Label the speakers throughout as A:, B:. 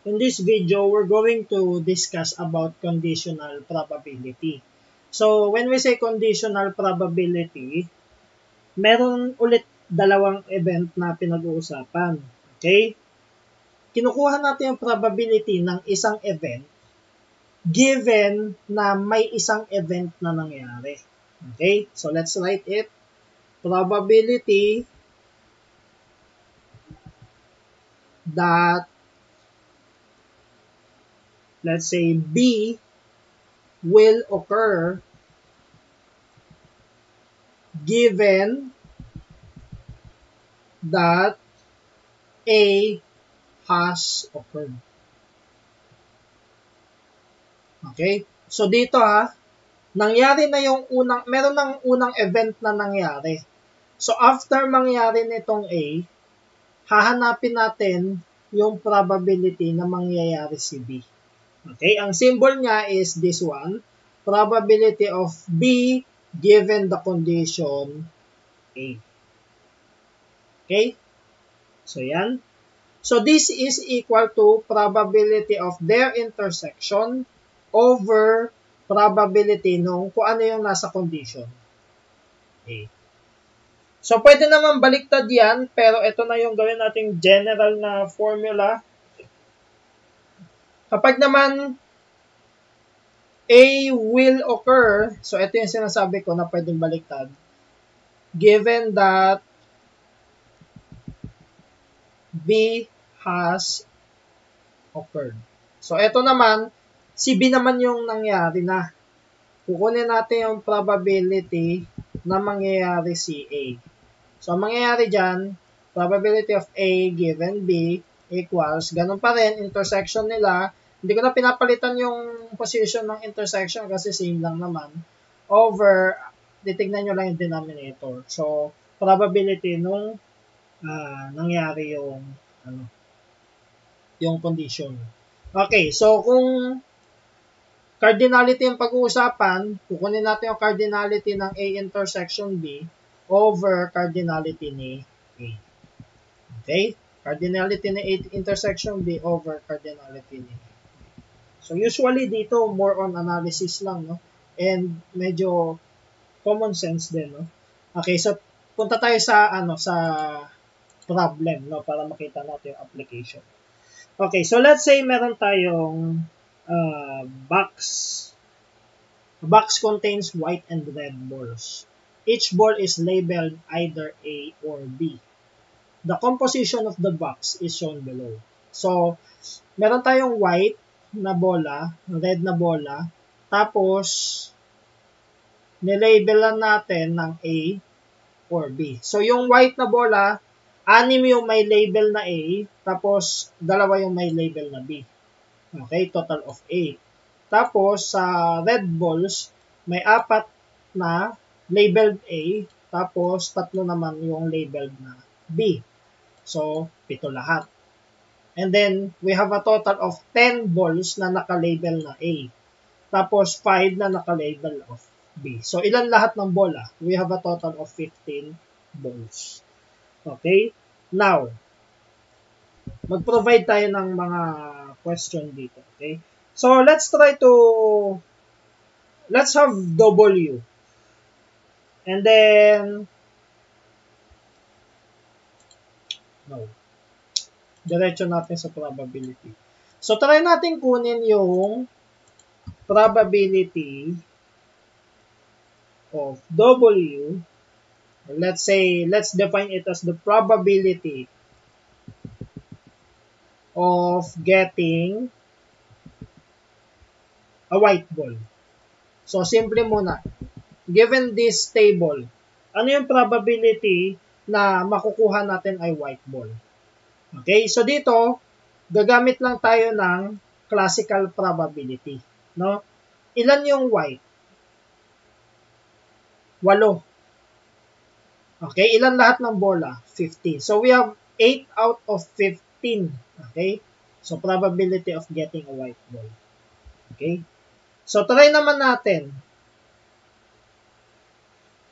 A: In this video, we're going to discuss about conditional probability. So, when we say conditional probability, meron ulit dalawang event na pinag-uusapan. Okay? Kinukuha natin yung probability ng isang event given na may isang event na nangyari. Okay? So, let's write it. Probability that, let's say, B will occur given that A has occurred. Okay? So dito nangyari na yung meron ng unang event na nangyari. So after mangyari nitong A, hahanapin natin yung probability na mangyayari si B. Okay? Ang symbol niya is this one. Probability of B given the condition A. Okay? So yan. So this is equal to probability of their intersection over probability nung kung ano yung nasa condition A. So pwede naman baliktad yan, pero ito na yung gawin nating general na formula. Kapag naman A will occur, so ito yung sinasabi ko na pwedeng baliktad. Given that B has occurred. So ito naman, si B naman yung nangyari na. Kukunin natin yung probability na mangyayari si A. So mangyayari dyan, probability of A given B equals, ganun pa rin, intersection nila. Hindi ko na pinapalitan yung position ng intersection kasi same lang naman. Over, titignan nyo lang yung denominator. So, probability nung nangyari yung condition. Okay, so kung cardinality yung pag-uusapan, kukunin natin yung cardinality ng A intersection B over cardinality ni A. Okay? Cardinality ni A intersection B over cardinality ni A. So usually dito more on analysis lang, no? And medyo common sense din, no? Okay, so punta tayo sa sa problem, no, para makita natin yung application. Okay, so let's say meron tayong box. The box contains white and red balls. Each ball is labeled either A or B. The composition of the box is shown below. So, meron tayong white na bola, red na bola, tapos nilabelan natin ng A or B. So, yung white na bola, 6 yung may label na A, tapos 2 yung may label na B. Okay, total of 8. Tapos, sa red balls, may 4 na labeled A, tapos 3 naman yung labeled na B. So, 7 lahat. And then, we have a total of 10 balls na naka-label na A. Tapos, 5 na naka-label of B. So, ilan lahat ng bola? We have a total of 15 balls. Okay? Now, mag-provide tayo ng mga question dito. Okay? So, let's have W. And then, diretso natin sa probability. So, try natin kunin yung probability of W. Let's define it as the probability of getting a white ball. So, simple muna. Given this table, ano yung probability na makukuha natin ay white ball? Okay, so dito, gagamit lang tayo ng classical probability. No? Ilan yung white? 8. Okay, ilan lahat ng bola? 15. So, we have 8 out of 15. Okay, so probability of getting a white ball. Okay, so try naman natin.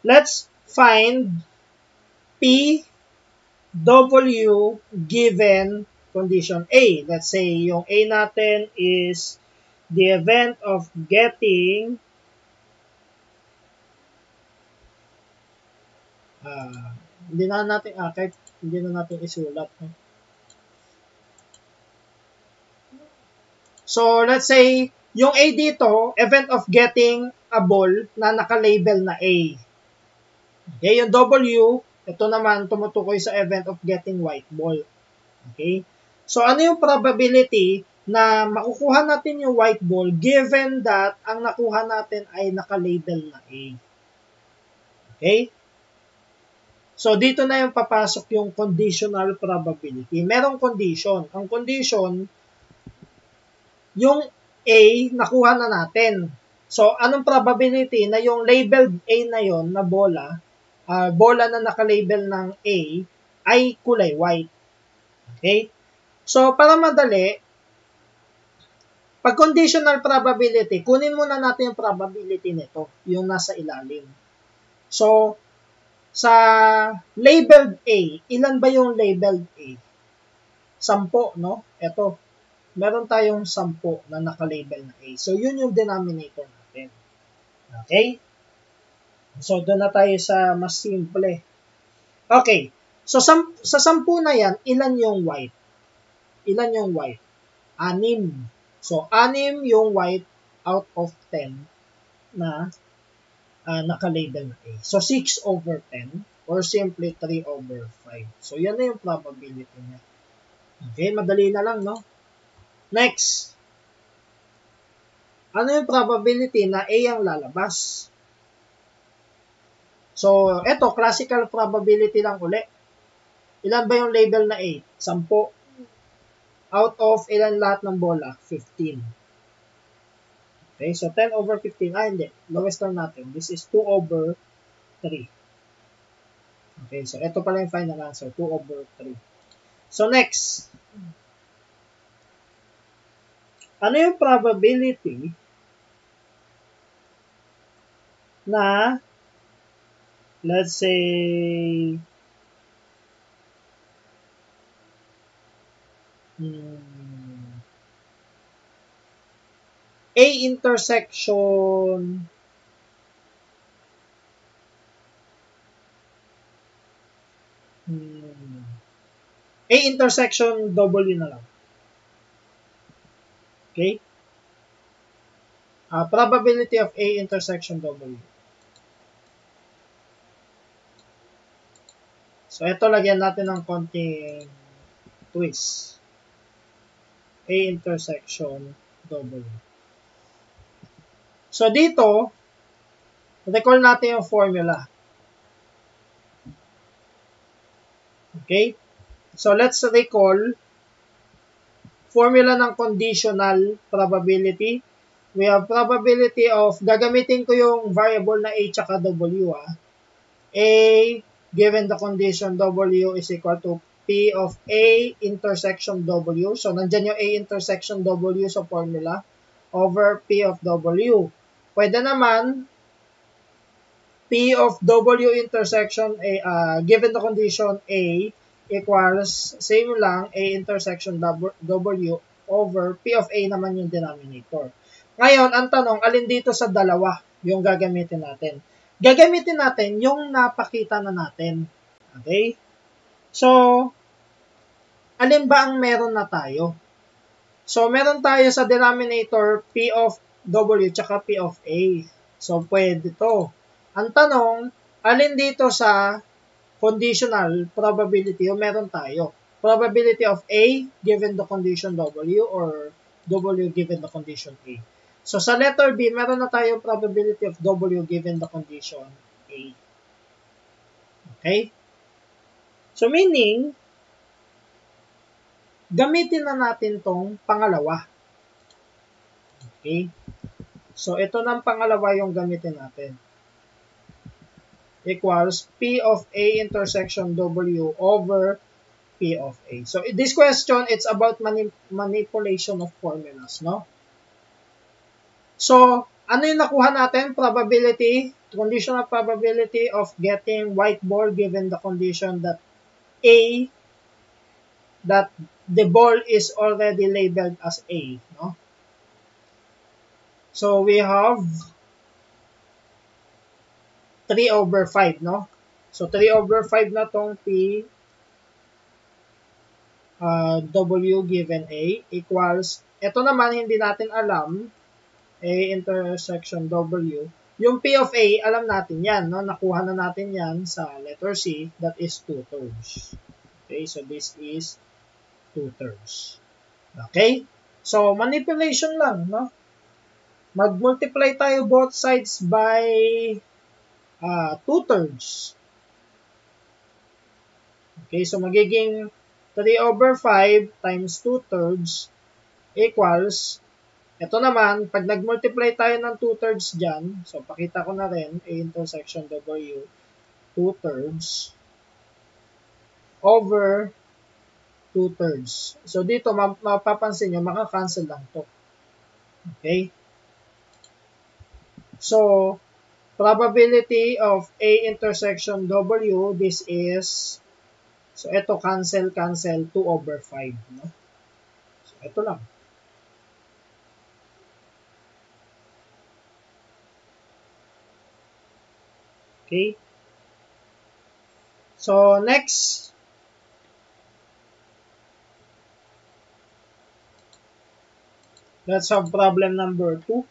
A: Let's find P W given condition A. Let's say yung A natin is the event of getting hindi na natin kahit hindi na natin isulat. So, let's say, yung A dito, event of getting a ball na naka-label na A. Okay, yung W, ito naman tumutukoy sa event of getting white ball. Okay? So, ano yung probability na makukuha natin yung white ball given that ang nakuha natin ay naka-label na A? Okay? So, dito na yung papasok yung conditional probability. Merong condition. Ang condition, yung A, nakuha na natin. So, anong probability na yung labeled A na yon na bola, bola na nakalabel ng A, ay kulay white. Okay? So, para madali, pag conditional probability, kunin muna natin yung probability nito, yung nasa ilalim. So, sa labeled A, ilan ba yung labeled A? 10, no? Ito, meron tayong 10 na nakalabel na A. So, yun yung denominator natin. Okay? So, doon na tayo sa mas simple. Okay. So, sa 10 na yan, ilan yung white? Ilan yung white? 6. So, 6 yung white out of 10 na nakalabel na A. So, 6 over 10 or simply 3 over 5. So, yan na yung probability niya. Okay, madali na lang, no? Next. Ano yung probability na A ang lalabas? So, eto, classical probability lang uli. Ilan ba yung label na A? 10. Out of ilan lahat ng bola? 15. Okay, so 10 over 15. Hindi. Lowest lang natin. This is 2 over 3. Okay, so eto pala yung final answer. 2 over 3. So, next. Ano yung probability na, let's say, A intersection A intersection W na lang. Okay? Probability of A intersection W. So, ito lagyan natin ng konting twist. A intersection W. So, dito, recall natin yung formula. Okay? So, let's recall formula ng conditional probability. We have probability of, gagamitin ko yung variable na A tsaka W. A given the condition W is equal to P of A intersection W. So, nandyan yung A intersection W sa formula over P of W. Pwede naman, P of W intersection A, given the condition A equals, same lang, A intersection W over P of A naman yung denominator. Ngayon, ang tanong, alin dito sa dalawa yung gagamitin natin? Gagamitin natin yung napakita na natin. Okay? So, alin ba ang meron na tayo? So, meron tayo sa denominator P of W tsaka P of A. So, pwede to. Ang tanong, alin dito sa conditional probability yung meron tayo? Probability of A given the condition W or W given the condition A. So, sa letter B, meron na tayo probability of W given the condition A. Okay? So, meaning, gamitin na natin tong pangalawa. Okay? So, ito ng pangalawa yung gamitin natin. Equals P of A intersection W over P of A. So, in this question, it's about manipulation of formulas, no? So, ano yung nakuha natin? Probability, conditional probability of getting white ball given the condition that A, that the ball is already labeled as A, no? So we have 3/5, no? So 3/5 na tong P W given A equals, ito naman hindi natin alam, A intersection W. Yung P of A, alam natin yan, no? Nakuha na natin yan sa letter C, that is 2/3. Okay, so this is 2/3. Okay? So, manipulation lang, no? Mag-multiply tayo both sides by 2/3. Okay, so magiging 3/5 times 2/3 equals, ito naman, pag nag-multiply tayo ng 2/3 dyan, so pakita ko na rin, A intersection W, 2/3 over 2/3. So dito, mapapansin nyo, maka-cancel lang to. Okay? So, probability of A intersection W, this is, so ito cancel, 2/5. No? So, ito lang. Okay? So, next, let's have problem number 2.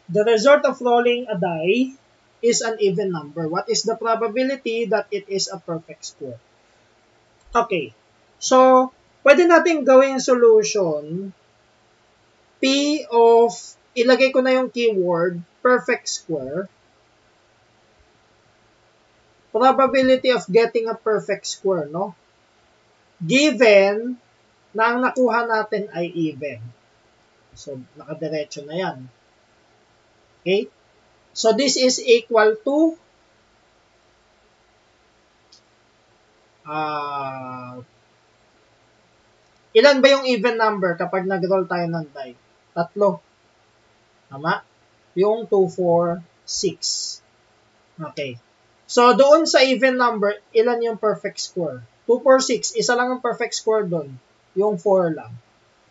A: The result of rolling a die is an even number. What is the probability that it is a perfect square? Okay. So, pwede natin gawing solution P of, ilagay ko na yung keyword, perfect square. Probability of getting a perfect square, no? Given na ang nakuha natin ay even. So, nakadiretso na yan. Okay? So, this is equal to ilan ba yung even number kapag nag-roll tayo ng die? 3. Tama? Yung 2, 4, 6. Okay. So, doon sa even number, ilan yung perfect square? 2, 4, 6. Isa lang ang perfect square doon. Yung 4 lang.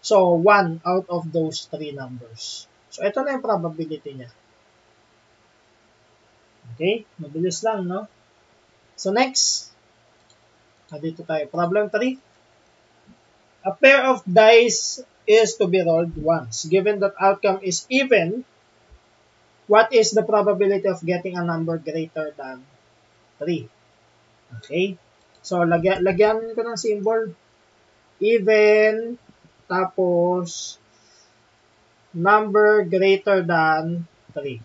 A: So, 1 out of those 3 numbers. So, ito na yung probability niya. Okay? Mabilis lang, no? So, next. Dito tayo. Problem 3. A pair of dice is to be rolled once. Given that outcome is even, what is the probability of getting a number greater than 3? Okay? So, lagyan ko ng symbol. Even, tapos, number greater than 3.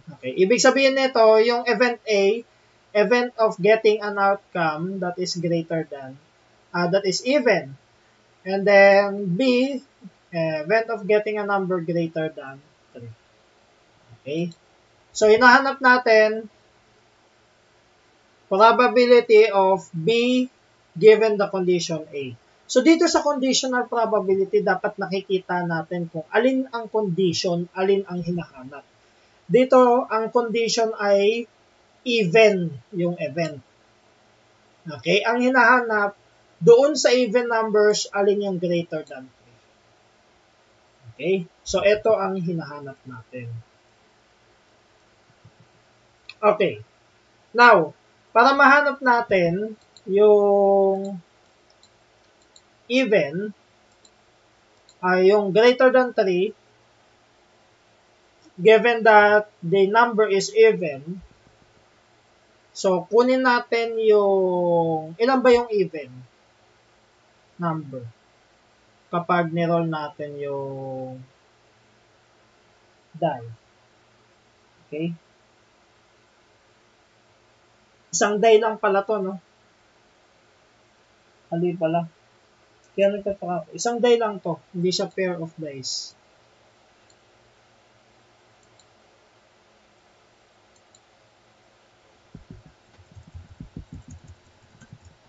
A: Okay. Ibig sabihin nito, yung event A, event of getting an outcome that is greater than, that is even. And then B, event of getting a number greater than 3. Okay? So, hinahanap natin probability of B given the condition A. So, dito sa conditional probability, dapat nakikita natin kung alin ang condition, alin ang hinahanap. Dito, ang condition ay even yung event. Okay? Ang hinahanap, doon sa even numbers, alin yung greater than 3. Okay? So, ito ang hinahanap natin. Okay. Now, para mahanap natin yung even, yung greater than 3, given that the number is even, so kunin natin yung, ilan ba yung even number kapag niroll natin yung die. Okay? Isang die lang pala to, no? Ali pala. Kaya nagtataka ako. Isang die lang to. Hindi siya pair of dice.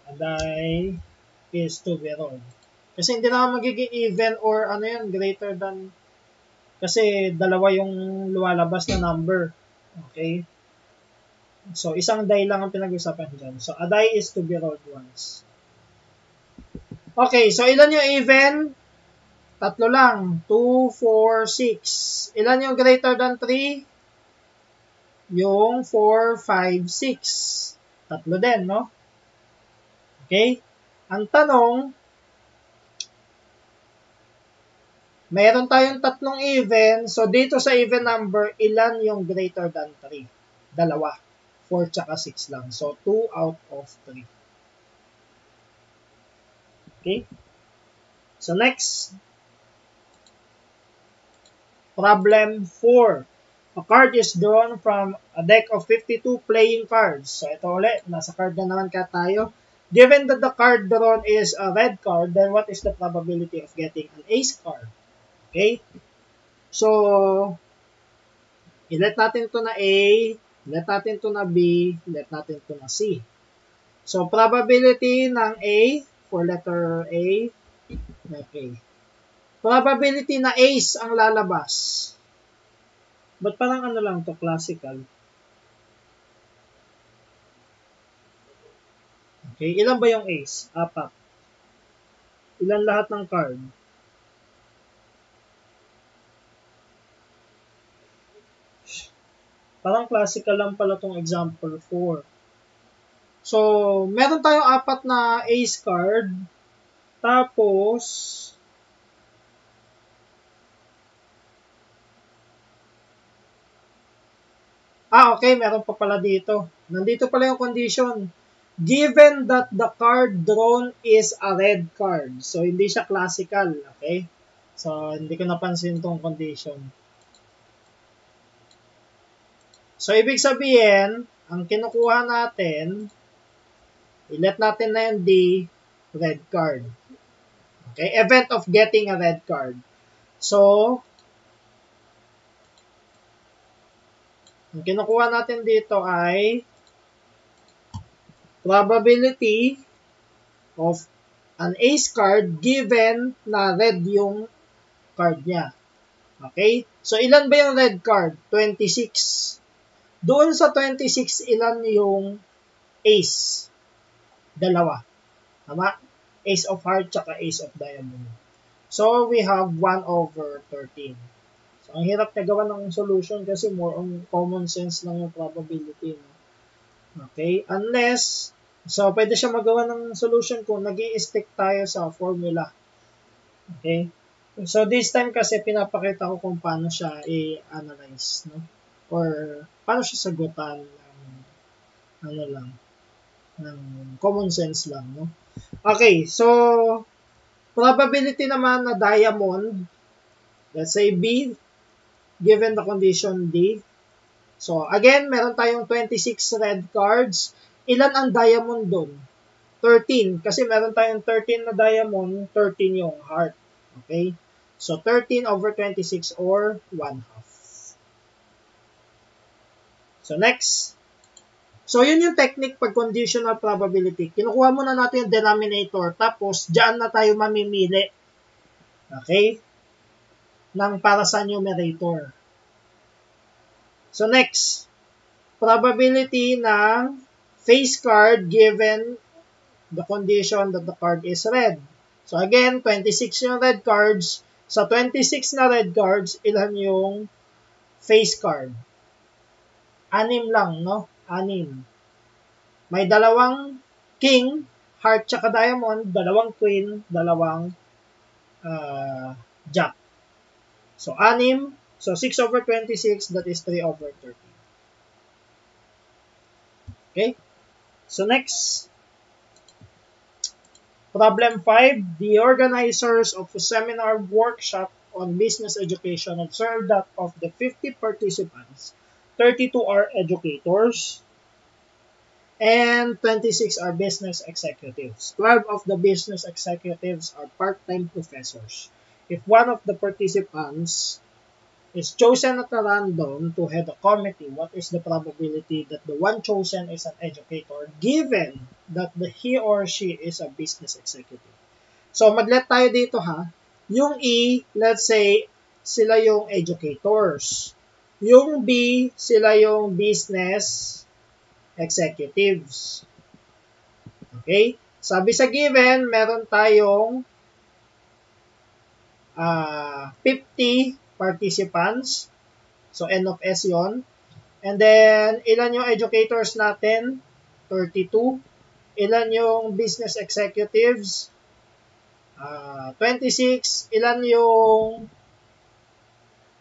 A: A die is to be rolled. Kasi hindi na magiging even or ano yun, greater than, kasi dalawa yung lumalabas na number. Okay? So, isang die lang ang pinag-usapan dyan. So, a die is to be rolled once. Okay, so ilan yung even? Tatlo lang. 2, 4, 6. Ilan yung greater than 3? Yung 4, 5, 6. Tatlo din, no? Okay? Ang tanong, meron tayong tatlong even. So, dito sa even number, ilan yung greater than 3? Dalawa. 4 tsaka 6 lang. So, 2 out of 3. Okay? So, next. Problem 4. A card is drawn from a deck of 52 playing cards. So, ito ulit. Nasa card na naman ka tayo. Given that the card drawn is a red card, then what is the probability of getting an ace card? Okay? So, ilet natin to na A, ilet natin to na B, ilet natin to na C. So, probability ng A, for letter A, okay. Probability na ace ang lalabas. Ba't parang ano lang to, classical? Okay, ilan ba yung ace? 4. Ilan lahat ng card? Parang classical lang pala tong example 4. So, meron tayong 4 na ace card. Tapos, okay, meron pa pala dito. Nandito pala yung condition. Given that the card drawn is a red card. So, hindi siya classical. Okay? So, hindi ko napansin tong condition. So, ibig sabihin, ang kinukuha natin, ilet natin na yung D, red card. Okay? Event of getting a red card. So, ang kinukuha natin dito ay probability of an ace card given na red yung card niya. Okay? So, ilan ba yung red card? 26. Doon sa 26, ilan yung ace? Dalawa. Tama? Ace of heart tsaka ace of diamond. So, we have 1 over 13. So, ang hirap na gawa ng solution kasi more on common sense lang yung probability. Okay? Unless, so, pwede siya magawa ng solution kung nag-i-stick tayo sa formula. Okay? So, this time kasi pinapakita ko kung paano siya i-analyze, no? Or, paano siya sagutan ng, ng common sense lang, no? Okay, so, probability naman na diamond, let's say B, given the condition D. So, again, meron tayong 26 red cards. Ilan ang diamond doon? 13. Kasi meron tayong 13 na diamond, 13 yung heart. Okay? So, 13 over 26 or 1/2. So, next. So, yun yung technique pag conditional probability. Kinukuha muna natin yung denominator, tapos, dyan na tayo mamimili. Okay? Nang para sa numerator. So, next. Probability ng face card given the condition that the card is red. So, again, 26 yung red cards. Sa 26 na red cards, ilan yung face card? 6 lang, no? 6. May dalawang king, heart tsaka diamond, dalawang queen, dalawang jack. So, 6. So, 6 over 26, that is 3 over 13. Okay? So, next. Problem 5. The organizers of a seminar workshop on business education observed that of the 50 participants, 32 are educators, and 26 are business executives. 12 of the business executives are part-time professors. If one of the participants is chosen at a random to head a committee, what is the probability that the one chosen is an educator given that he or she is a business executive? So, mag-let tayo dito ha. Yung E, let's say, sila yung educators. Yung B, sila yung business executives. Okay? Sabi sa given, meron tayong 50 participants. So, N of S yon. And then, ilan yung educators natin? 32. Ilan yung business executives? 26. Ilan yung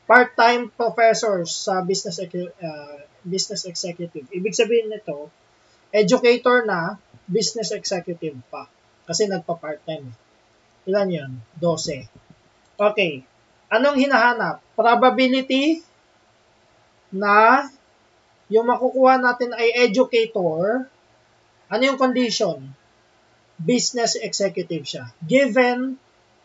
A: part-time professors sa business executive? Ibig sabihin nito, educator na, business executive pa. Kasi nagpa-part-time. Ilan yan? 12. Okay. Anong hinahanap? Probability na yung makukuha natin ay educator. Ano yung condition? Business executive siya. Given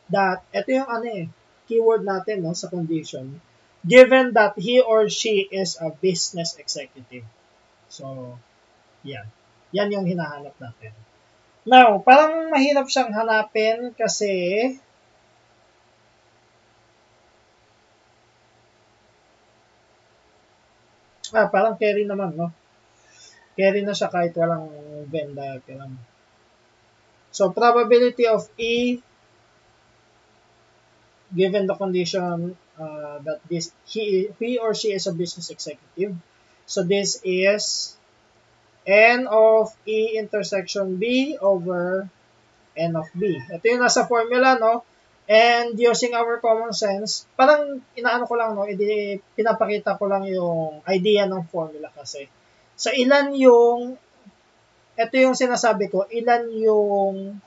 A: that, ito yung keyword natin sa condition. Given that he or she is a business executive. So, yan. Yan yung hinahanap natin. Now, parang mahirap siyang hanapin kasi parang carry naman, no? Carry na siya kahit walang Venn diagram. So, probability of E given the condition that he or she is a business executive. So, this is N of E intersection B over N of B. Ito yung nasa formula, no? And using our common sense, parang inaano ko lang, no? Pinapakita ko lang yung idea ng formula kasi. So, ilan yung, ito yung sinasabi ko, ilan yung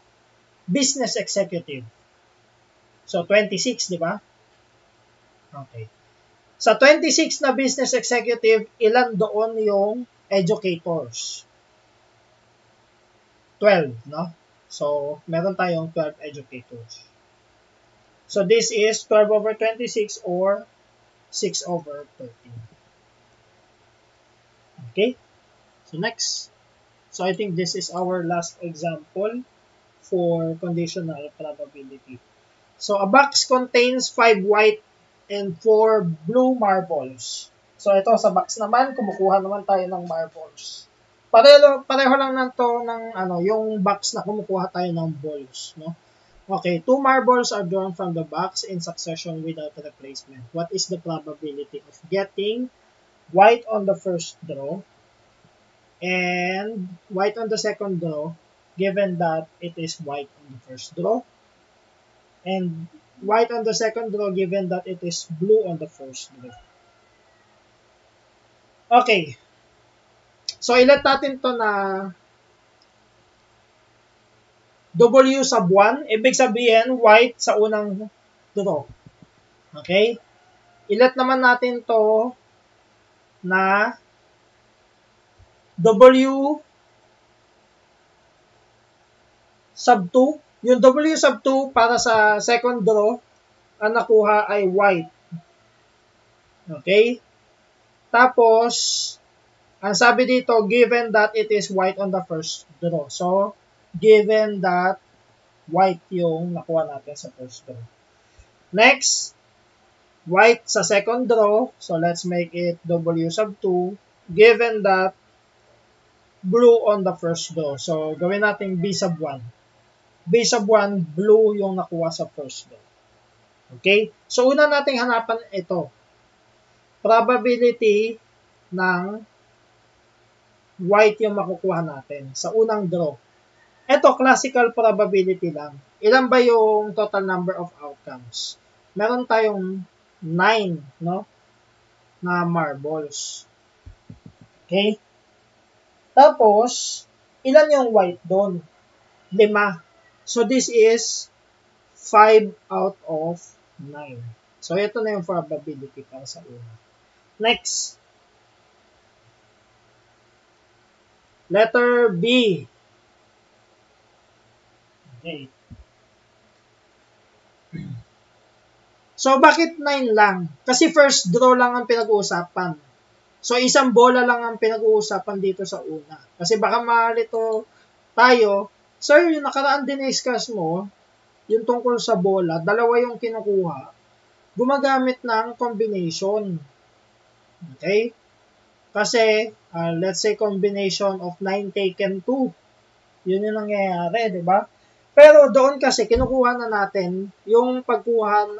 A: business executive? So, 26, di ba? Okay. Sa 26 na business executive, ilan doon yung educators? 12, no? So, meron tayong 12 educators. So, this is 12 over 26 or 6 over 13. Okay? So, next. So, I think this is our last example for conditional probability. So, a box contains 5 white and 4 blue marbles. So, ito sa box naman, kumukuha naman tayo ng marbles. Pareho lang to ng yung box na kumukuha tayo ng balls, no? Okay, 2 marbles are drawn from the box in succession without replacement. What is the probability of getting white on the first draw and white on the second draw given that it is white on the first draw and white on the second draw given that it is blue on the first draw? Okay. So, ilat natin to na W sub 1, ibig sabihin white sa unang draw. Okay? Ilat naman natin to na W sub 2. Yung W sub 2 para sa second draw, ang nakuha ay white. Okay? Tapos, ang sabi dito, given that it is white on the first draw. So, given that white yung nakuha natin sa first draw. Next, white sa second draw. So, let's make it W sub 2. Given that blue on the first draw. So, gawin natin B sub 1. B sub 1, blue yung nakuha sa first draw. Okay? So, una nating hanapan ito. Probability ng white yung makukuha natin sa unang draw. Ito, classical probability lang. Ilan ba yung total number of outcomes? Meron tayong 9, no? Na marbles. Okay? Tapos, ilan yung white doon? 5. So, this is 5 out of 9. So, ito na yung probability para sa una. Next. Letter B. Okay. So, bakit 9 lang? Kasi first draw lang ang pinag-uusapan. So, isang bola lang ang pinag-uusapan dito sa una. Kasi baka malito tayo, sir, yung nakaraan din-discuss mo, yung tungkol sa bola, dalawa yung kinukuha, gumagamit ng combination. Okay? Kasi, let's say combination of 9 taken 2. Yun yung nangyayari, di ba? Pero doon kasi, kinukuha na natin yung pagkuha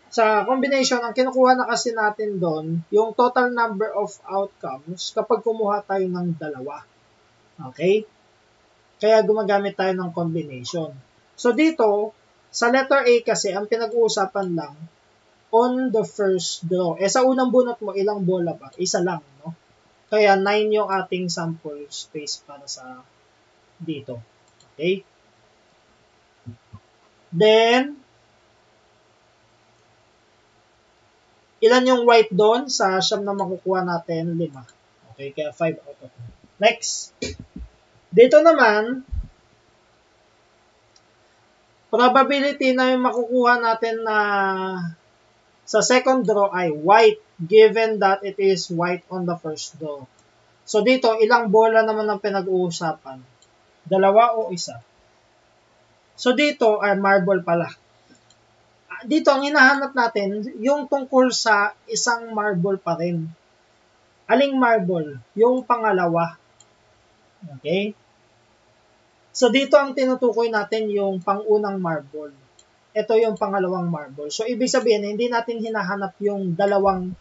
A: sa combination, ang kinukuha na kasi natin doon, yung total number of outcomes kapag kumuha tayo ng dalawa. Okay? Kaya gumagamit tayo ng combination. So dito, sa letter A kasi, ang pinag-uusapan lang, on the first draw. Sa unang bunot mo, ilang bola ba? Isa lang, no? Kaya 9 yung ating sample space para sa dito. Okay? Then, ilan yung white doon? Sa siyam na makukuha natin, 5. Okay, kaya 5 out of 9. Next. Dito naman, probability na yung makukuha natin na sa second draw ay white, given that it is white on the first draw. So dito, ilang bola naman ang pinag-uusapan? 2 o 1? So dito, ay marble pala. Dito, ang hinahanap natin, yung tungkol sa isang marble pa rin. Aling marble? Yung pangalawa. Okay? So dito, ang tinutukoy natin yung pangunang marble. Ito yung pangalawang marble. So, ibig sabihin, hindi natin hinahanap yung dalawang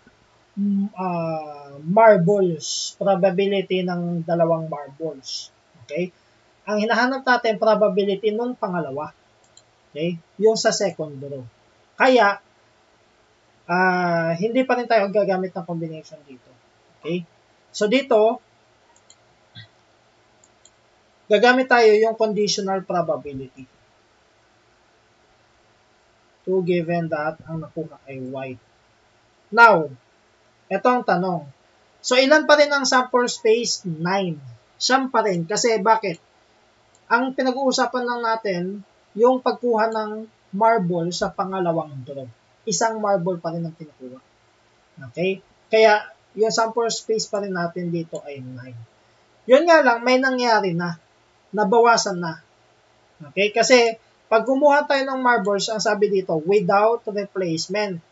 A: marbles, probability ng dalawang marbles. Okay? Ang hinahanap natin, probability nung pangalawa. Okay? Yung sa second draw. Kaya, hindi pa rin tayo gagamit ng combination dito. Okay? So, dito, gagamit tayo yung conditional probability. To given that ang nakuha ay white. Now, ito ang tanong. So, ilan pa rin ang sample space? 9. Siyam pa rin. Kasi bakit? Ang pinag-uusapan lang natin, yung pagkuha ng marble sa pangalawang draw. Isang marble pa rin ang kinukuha. Okay? Kaya, yung sample space pa rin natin dito ay 9. Yun nga lang, may nangyari na. Nabawasan na. Okay? Kasi, pag kumuha tayo ng marbles, ang sabi dito, without replacement.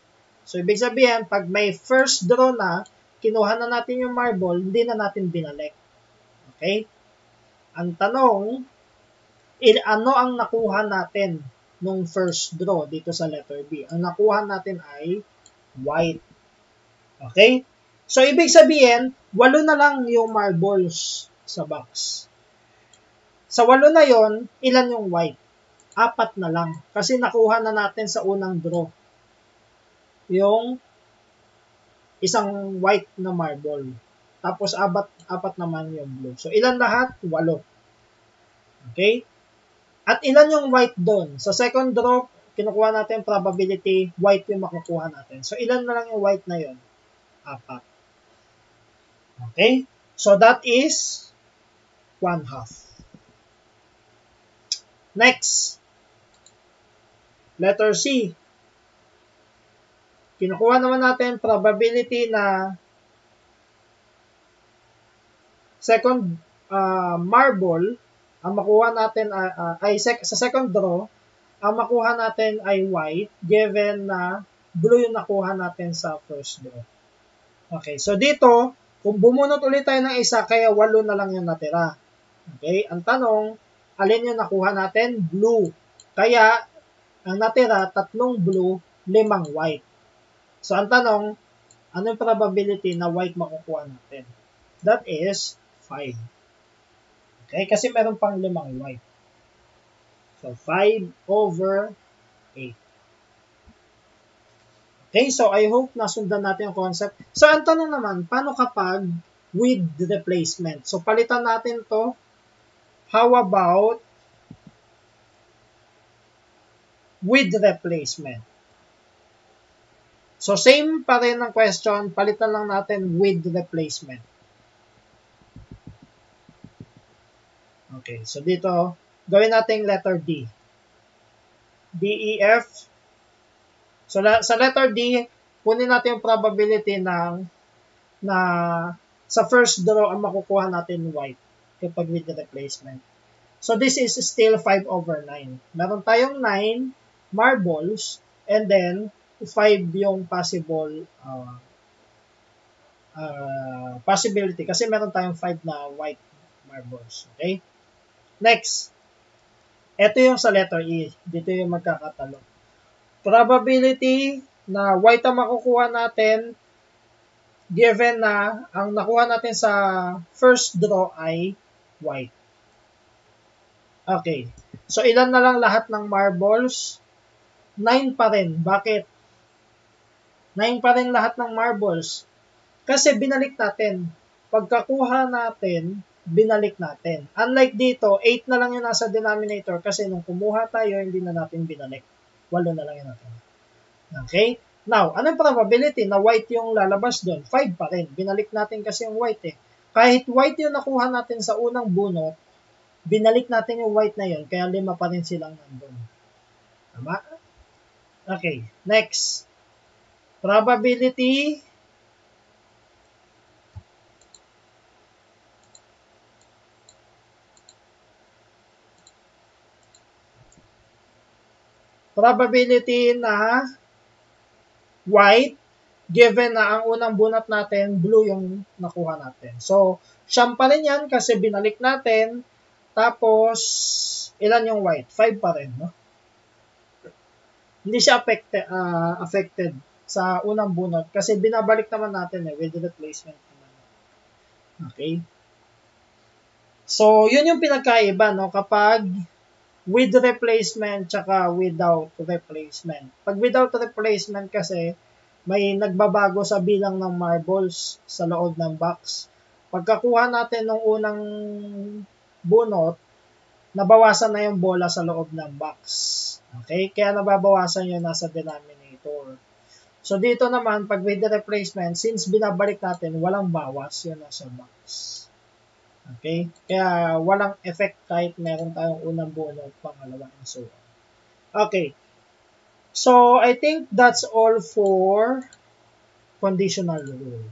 A: So, ibig sabihin, pag may first draw na, kinuha na natin yung marble, hindi na natin binalik. Okay? Ang tanong, ano ang nakuha natin nung first draw dito sa letter B? Ang nakuha natin ay white. Okay? So, ibig sabihin, 8 na lang yung marbles sa box. Sa 8 na yon, ilan yung white? 4 na lang. Kasi nakuha na natin sa unang draw yung isang white na marble. Tapos, 4 naman yung blue. So, ilan lahat? 8. Okay? At ilan yung white doon? Sa second draw, kinukuha natin probability, white yung makukuha natin. So, ilan na lang yung white na yon? 4. Okay? So, that is 1/2. Next. Letter C. Kinukuha naman natin probability na second marble, ang makuha natin sa second draw, ang makuha natin ay white, given na blue yung nakuha natin sa first draw. Okay, so dito, kung bumunot ulit tayo ng isa, kaya 8 na lang yung natira. Okay, ang tanong, alin yung nakuha natin? Blue. Kaya, ang natira, 3 blue, 5 white. So, ang tanong, ano yung probability na white makukuha natin? That is 5. Okay, kasi meron pang 5 white. So, 5/8. Okay, so I hope nasundan natin yung concept. So, ang tanong naman, paano kapag with replacement? So, palitan natin to. How about with replacement? So, same pa rin ang question, palitan lang natin with replacement. Okay, so dito, gawin natin letter D. D, E, F. So, sa letter D, kunin natin yung probability na sa first draw ang makukuha natin white kapag with the replacement. So, this is still 5/9. Meron tayong 9 marbles and then 5 yung possible possibility kasi meron tayong 5 na white marbles. Okay? Next. Ito yung sa letter E. Dito yung magkakatalo. Probability na white ang makukuha natin given na ang nakuha natin sa first draw ay white. Okay. So, ilan na lang lahat ng marbles? 9 pa rin. Bakit? 9 pa rin lahat ng marbles. Kasi binalik natin. Pagkakuha natin, binalik natin. Unlike dito, 8 na lang yung nasa denominator kasi nung kumuha tayo, hindi na natin binalik. 8 na lang yung natin. Okay? Now, anong probability na white yung lalabas doon? 5 pa rin. Binalik natin kasi yung white eh. Kahit white yung nakuha natin sa unang bunot, binalik natin yung white na yun, kaya 5 pa rin silang nandun. Tama? Okay. Next. Probability na white, given na ang unang bunot natin, blue yung nakuha natin. So, siyam pa rin yan kasi binalik natin. Tapos, ilan yung white? 5 pa rin, no? Hindi siya affected sa unang bunot kasi binabalik naman natin with replacement naman. Okay? So, yun yung pinagkaiba, no? Kapag with replacement tsaka without replacement. Pag without replacement kasi, may nagbabago sa bilang ng marbles sa loob ng box. Pagkakuha natin ng unang bunot, nabawasan na yung bola sa loob ng box. Okay? Kaya nababawasan yun nasa denominator. So, dito naman, pag with the replacement, since binabalik natin, walang bawas yun nasa box. Okay? Kaya walang effect kahit meron tayong unang bunot, pangalawa, and so on. Okay. So, I think that's all for conditional rule.